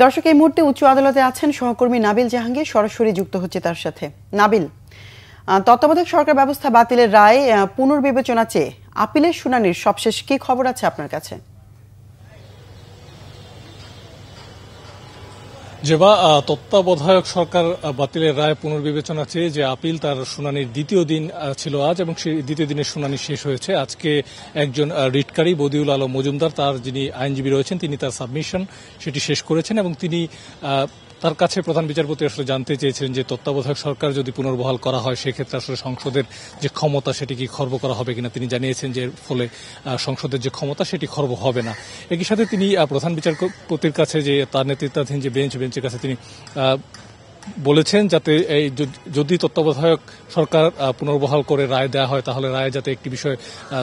দর্শক, এই মুহূর্তে উচ্চ আদালতে আছেন সহকর্মী নাবিল জাহাঙ্গীর, সরাসরি যুক্ত হচ্ছে তার সাথে। নাবিল, তত্ত্বাবধায়ক সরকার ব্যবস্থা বাতিলের রায় পুনর্বিবেচনা চেয়ে আপিলের শুনানির সবশেষ কি খবর আছে আপনার কাছে? যেবা তত্ত্বাবধায়ক সরকার বাতিলের রায় পুনর্বিবেচনা চেয়ে যে আপিল, তার শুনানির দ্বিতীয় দিন ছিল আজ, এবং সেই দ্বিতীয় দিনের শুনানি শেষ হয়েছে। আজকে একজন রিটকারী বদিউল আলম মজুমদার, তার যিনি আইনজীবী রয়েছেন, তিনি তার সাবমিশন সেটি শেষ করেছেন, এবং তিনি তার কাছে প্রধান বিচারপতি আসলে জানতে চেয়েছিলেন যে তত্ত্বাবধায়ক সরকার যদি পুনর্বহাল করা হয় সেক্ষেত্রে আসলে সংসদের যে ক্ষমতা সেটি কি খর্ব করা হবে কিনা। তিনি জানিয়েছেন যে ফলে সংসদের যে ক্ষমতা সেটি খর্ব হবে না। একই সাথে তিনি প্রধান বিচারপতির কাছে, যে তার নেতৃত্বাধীন যে বেঞ্চের কাছে তিনি বলেছেন যাতে এই যদি তত্ত্বাবধায়ক সরকার পুনর্বহাল করে রায় দেওয়া হয় তাহলে রায়ে যাতে একটি বিষয়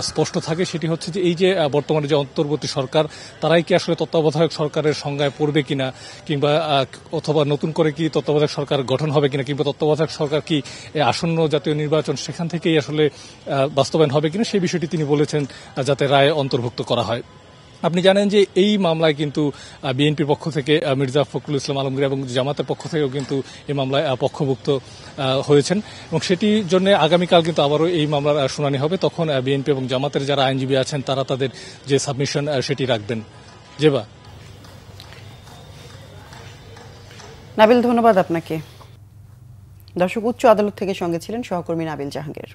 স্পষ্ট থাকে, সেটি হচ্ছে যে এই যে বর্তমানে যে অন্তর্বর্তী সরকার, তারাই কি আসলে তত্ত্বাবধায়ক সরকারের সংজ্ঞায় পড়বে কিনা, কিংবা অথবা নতুন করে কি তত্ত্বাবধায়ক সরকার গঠন হবে কিনা, কিংবা তত্ত্বাবধায়ক সরকার কি আসন্ন জাতীয় নির্বাচন সেখান থেকেই আসলে বাস্তবায়ন হবে কিনা, সেই বিষয়টি তিনি বলেছেন যাতে রায়ে অন্তর্ভুক্ত করা হয়। আপনি জানেন যে এই মামলায় কিন্তু বিএনপির পক্ষ থেকে মির্জা ফখরুল ইসলাম আলমগীর এবং জামাতের পক্ষ থেকেও কিন্তু এই মামলায় পক্ষভুক্ত হয়েছেন, এবং সেটির জন্য আগামীকাল কিন্তু আবারও এই মামলার শুনানি হবে। তখন বিএনপি এবং জামাতের যারা আইনজীবী আছেন তারা তাদের যে সাবমিশন সেটি রাখবেন। যেবা নাবিল, ধন্যবাদ আপনাকে। দর্শক, উচ্চ আদালত থেকে সঙ্গে ছিলেন সহকর্মী নাবিল জাহাঙ্গীর।